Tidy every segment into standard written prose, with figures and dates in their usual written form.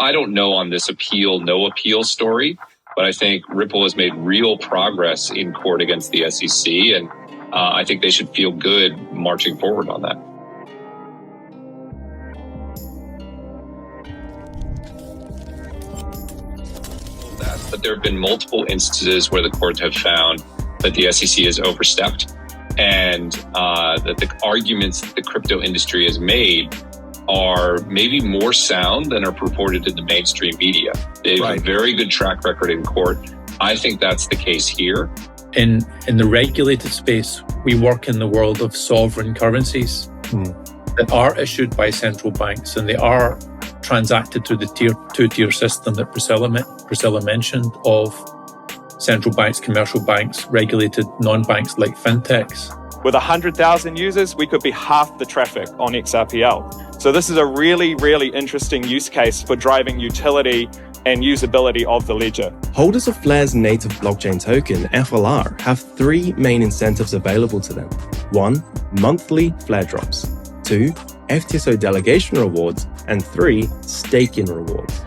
I don't know on this no appeal story, but I think Ripple has made real progress in court against the SEC, and I think they should feel good marching forward on that. But there have been multiple instances where the courts have found that the SEC has overstepped, and that the arguments that the crypto industry has made are maybe more sound than are purported in the mainstream media. They have a very good track record in court. I think that's the case here. In the regulated space, we work in the world of sovereign currencies that are issued by central banks, and they are transacted through the two-tier system that Priscilla mentioned of central banks, commercial banks, regulated non-banks like fintechs. With 100,000 users, we could be half the traffic on XRPL. So this is a really, really interesting use case for driving utility and usability of the ledger. Holders of Flare's native blockchain token, FLR, have three main incentives available to them. 1. Monthly Flare drops. 2. FTSO delegation rewards. And 3. Staking rewards.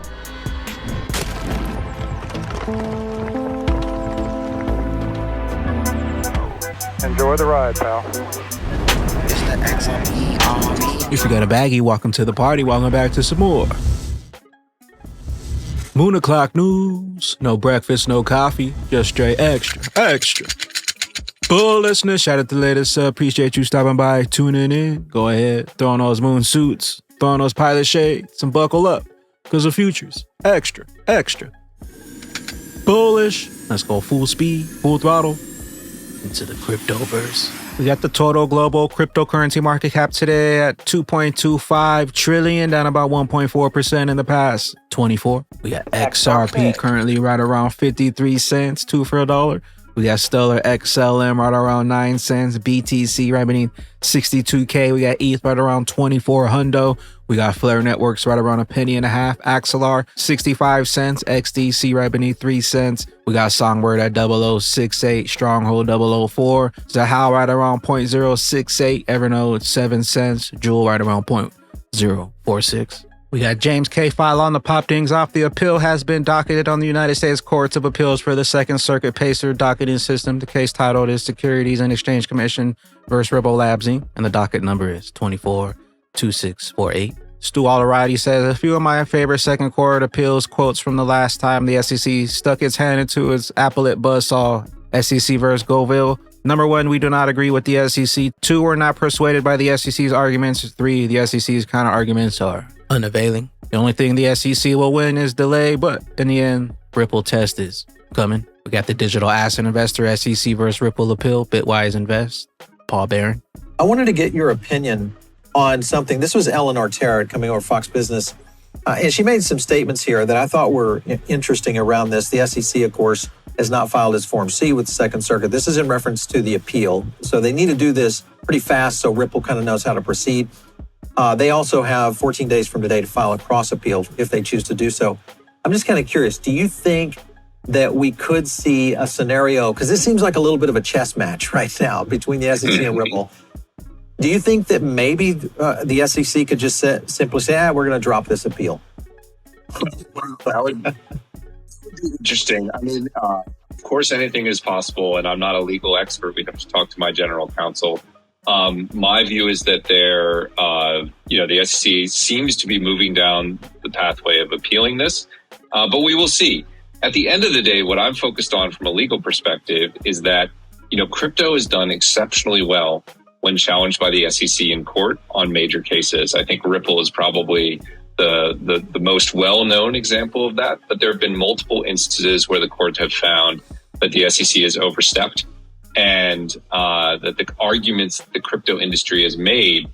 Enjoy the ride, pal. It's the XRP army. If you got a baggie, welcome to the party. Welcome back to some more Moon o'clock news. No breakfast, no coffee, just straight extra. Bull listeners, shout out to the latest. Appreciate you stopping by, tuning in. Go ahead, throw on those moon suits, throw on those pilot shades, and buckle up, because the future's extra. Bullish. Let's go full speed, full throttle into the cryptoverse. We got the total global cryptocurrency market cap today at $2.25 trillion, down about 1.4% in the past 24. We got XRP currently right around 53 cents, 2 for $1. We got Stellar XLM right around 9 cents, BTC right beneath 62K. We got ETH right around 24 hundo. We got Flare Networks right around $0.015. Axelar 65 cents, XDC right beneath 3 cents. We got Songbird at 0068, Stronghold 004, Zahal right around 0.068, Evernode 7 cents, Jewel right around 0.046. We got James K. File on the pop things off. The appeal has been docketed on the United States Courts of Appeals for the Second Circuit Pacer docketing system. The case titled is Securities and Exchange Commission versus Ripple Labs Inc. And the docket number is 242648. Stu Alrighty says, a few of my favorite second court appeals quotes from the last time the SEC stuck its hand into its appellate buzzsaw, SEC versus Goville. Number 1, we do not agree with the SEC. 2, we're not persuaded by the SEC's arguments. 3, the SEC's counter arguments are unavailing. The only thing the SEC will win is delay, but in the end, Ripple test is coming. We got the digital asset investor SEC versus Ripple appeal, Bitwise Invest, Paul Barron. I wanted to get your opinion on something. This was Eleanor Tarrant coming over Fox Business, and she made some statements here that I thought were interesting around this. The SEC, of course, has not filed its Form C with the Second Circuit. This is in reference to the appeal. So they need to do this pretty fast so Ripple kind of knows how to proceed. They also have 14 days from today to file a cross appeal if they choose to do so. I'm just kind of curious, do you think that we could see a scenario, because this seems like a little bit of a chess match right now between the SEC and Ripple. Do you think that maybe the SEC could just simply say, we're going to drop this appeal? That would be interesting. I mean, of course, anything is possible, and I'm not a legal expert. We'd have to talk to my general counsel. My view is that the SEC seems to be moving down the pathway of appealing this, but we will see. At the end of the day, what I'm focused on from a legal perspective is that, crypto has done exceptionally well when challenged by the SEC in court on major cases. I think Ripple is probably the most well-known example of that, but there have been multiple instances where the courts have found that the SEC has overstepped, and that the arguments that the crypto industry has made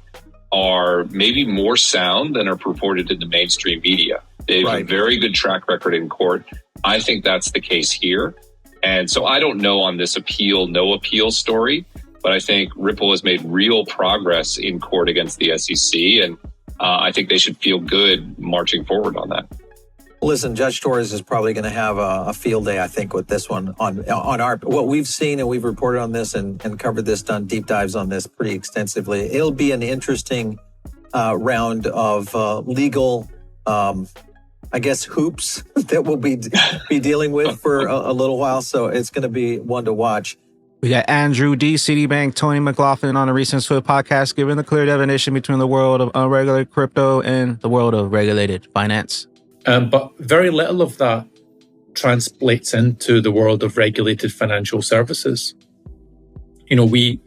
are maybe more sound than are purported in the mainstream media. They have a very good track record in court. I think that's the case here. And so I don't know on this no appeal story, but I think Ripple has made real progress in court against the SEC, and I think they should feel good marching forward on that. Listen, Judge Torres is probably going to have a field day, I think, with this one on what we've seen, and we've reported on this and covered this, done deep dives on this pretty extensively. It'll be an interesting round of legal I guess, hoops that we'll be dealing with for a little while. So it's going to be one to watch. We got Andrew D. Citibank, Tony McLaughlin on a recent Swift podcast, giving the clear definition between the world of unregulated crypto and the world of regulated finance. But very little of that translates into the world of regulated financial services. We,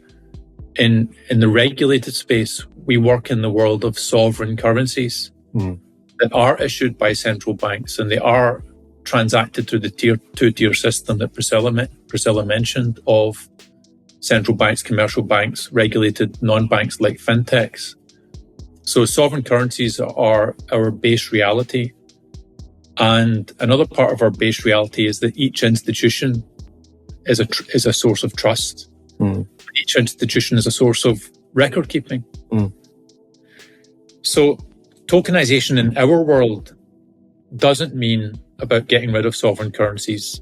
in the regulated space, we work in the world of sovereign currencies that are issued by central banks, and they are transacted through the two-tier system that Priscilla mentioned of central banks, commercial banks, regulated non-banks like fintechs. So sovereign currencies are our base reality. And another part of our base reality is that each institution is a source of trust. Each institution is a source of record keeping. So tokenization in our world doesn't mean about getting rid of sovereign currencies.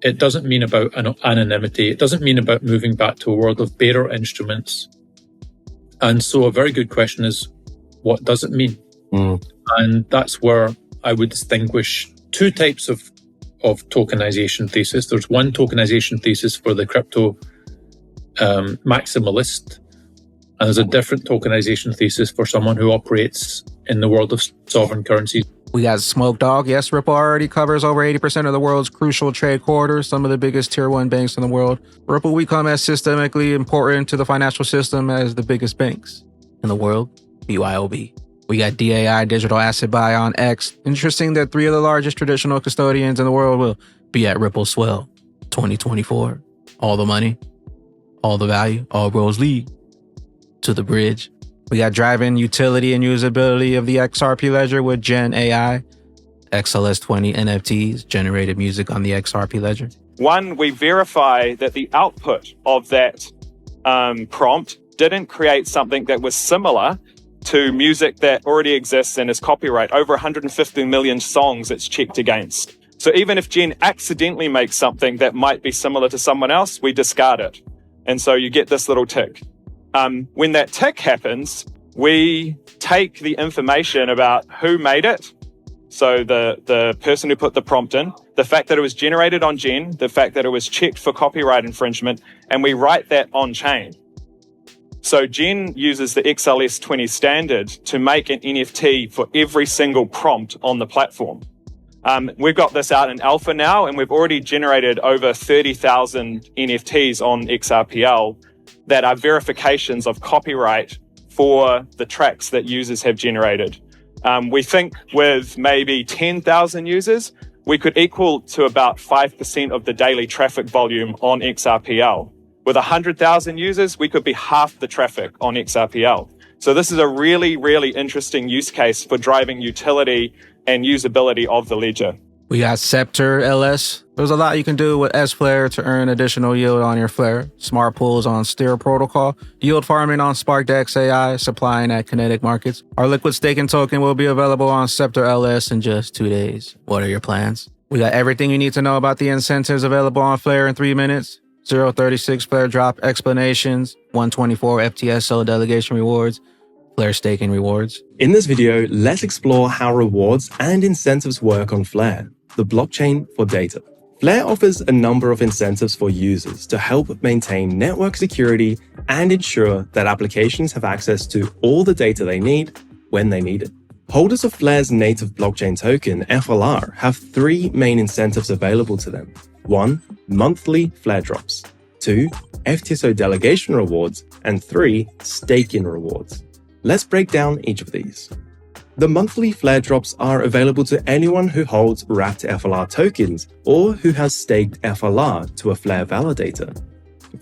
It doesn't mean about anonymity. It doesn't mean about moving back to a world of bearer instruments. And so a very good question is, what does it mean? And that's where I would distinguish two types of tokenization thesis. There's one tokenization thesis for the crypto maximalist, and there's a different tokenization thesis for someone who operates in the world of sovereign currencies. We got Smoke Dog. Yes, Ripple already covers over 80% of the world's crucial trade corridors, some of the biggest tier 1 banks in the world. Ripple, we come as systemically important to the financial system as the biggest banks in the world, BYOB. We got DAI, Digital Asset Buy on X. Interesting that 3 of the largest traditional custodians in the world will be at Ripple Swell 2024. All the money, all the value, all roads lead to the bridge. We got driving utility and usability of the XRP ledger with Gen AI. XLS20 NFTs, generated music on the XRP ledger. One, we verify that the output of that prompt didn't create something that was similar to music that already exists and is copyright. Over 150 million songs it's checked against. So even if Gen accidentally makes something that might be similar to someone else, we discard it. And so you get this little tick. When that tick happens, we take the information about who made it. So the person who put the prompt in, the fact that it was generated on Gen, the fact that it was checked for copyright infringement, and we write that on chain. So Gen uses the XLS20 standard to make an NFT for every single prompt on the platform. We've got this out in alpha now, and we've already generated over 30,000 NFTs on XRPL that are verifications of copyright for the tracks that users have generated. We think with maybe 10,000 users, we could equal to about 5% of the daily traffic volume on XRPL. With 100,000 users, we could be half the traffic on XRPL. So this is a really, really interesting use case for driving utility and usability of the ledger. We got Scepter LS. There's a lot you can do with S-Flare to earn additional yield on your Flare. Smart pools on Steer Protocol. Yield farming on SparkDex AI, supplying at Kinetic Markets. Our liquid staking token will be available on Scepter LS in just 2 days. What are your plans? We got everything you need to know about the incentives available on Flare in 3 minutes. 0.36 Flare drop explanations, 124 FTSO delegation rewards, Flare staking rewards. In this video, let's explore how rewards and incentives work on Flare, the blockchain for data. Flare offers a number of incentives for users to help maintain network security and ensure that applications have access to all the data they need when they need it. Holders of Flare's native blockchain token, FLR, have 3 main incentives available to them. 1. Monthly Flare drops. 2. FTSO delegation rewards. And 3. Staking rewards. Let's break down each of these. The monthly Flare drops are available to anyone who holds wrapped FLR tokens or who has staked FLR to a Flare validator.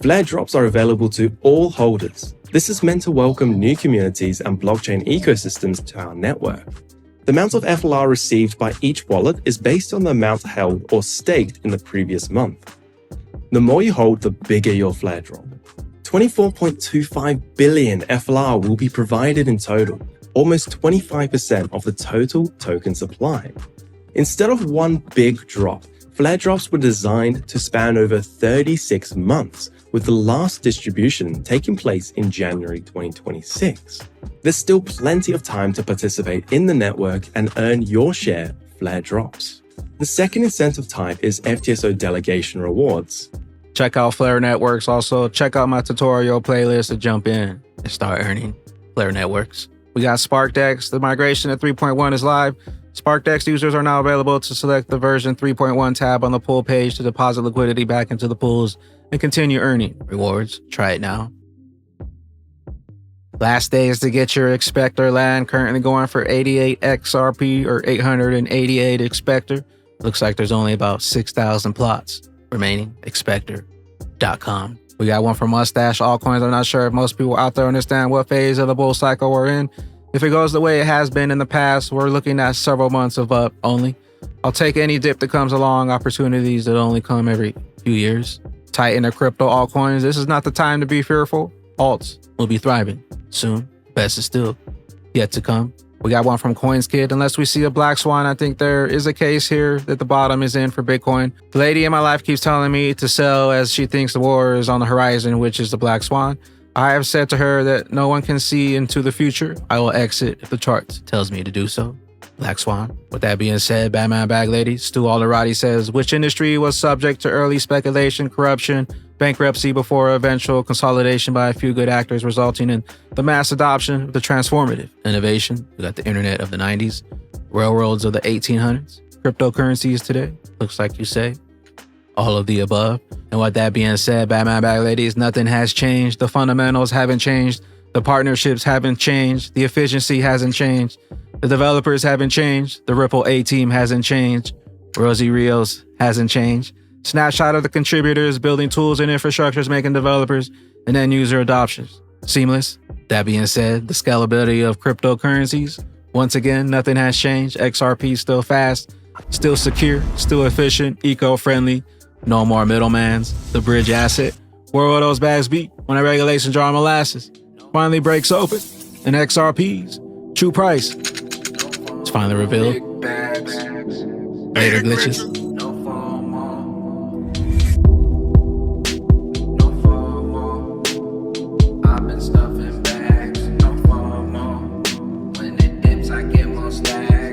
Flare drops are available to all holders. This is meant to welcome new communities and blockchain ecosystems to our network. The amount of FLR received by each wallet is based on the amount held or staked in the previous month. The more you hold, the bigger your Flare drop. 24.25 billion FLR will be provided in total, almost 25% of the total token supply. Instead of one big drop, Flare drops were designed to span over 36 months, with the last distribution taking place in January 2026. There's still plenty of time to participate in the network and earn your share flare drops. The second incentive type is FTSO delegation rewards. Check out Flare Networks. Also, check out my tutorial playlist to jump in and start earning Flare Networks. We got SparkDex. The migration to 3.1 is live. SparkDex users are now available to select the version 3.1 tab on the pool page to deposit liquidity back into the pools and continue earning rewards. Try it now. Last days to get your Expector land, currently going for 88 XRP or 888 Expector. Looks like there's only about 6,000 plots remaining. Expector.com. We got one from Mustache Altcoins. I'm not sure if most people out there understand what phase of the bull cycle we're in. If it goes the way it has been in the past, we're looking at several months of up only. I'll take any dip that comes along, opportunities that only come every few years. Tighten the crypto altcoins. This is not the time to be fearful. Alts will be thriving soon. Best is still yet to come. We got one from CoinsKid. Unless we see a black swan, I think there is a case here that the bottom is in for Bitcoin. The lady in my life keeps telling me to sell as she thinks the war is on the horizon, which is the black swan. I have said to her that no one can see into the future. I will exit if the chart tells me to do so. Black swan. With that being said, Batman Bag Lady, Stu Alderati says, which industry was subject to early speculation, corruption, bankruptcy before eventual consolidation by a few good actors, resulting in the mass adoption of the transformative innovation? We got the internet of the 90s, railroads of the 1800s, cryptocurrencies today. Looks like you say all of the above. And with that being said, Batman Bag Ladies, nothing has changed. The fundamentals haven't changed. The partnerships haven't changed. The efficiency hasn't changed. The developers haven't changed. The Ripple A team hasn't changed. Rosie Rios hasn't changed. Snapshot of the contributors, building tools and infrastructures, making developers and end user adoptions seamless. That being said, the scalability of cryptocurrencies, once again, nothing has changed. XRP is still fast, still secure, still efficient, eco-friendly, no more middlemans. The bridge asset. Where will those bags be when the regulation jar molasses finally breaks open and XRP's true price is finally revealed? Later glitches. I've been stuffing bags, no FOMO. When it dips, I get more stacks.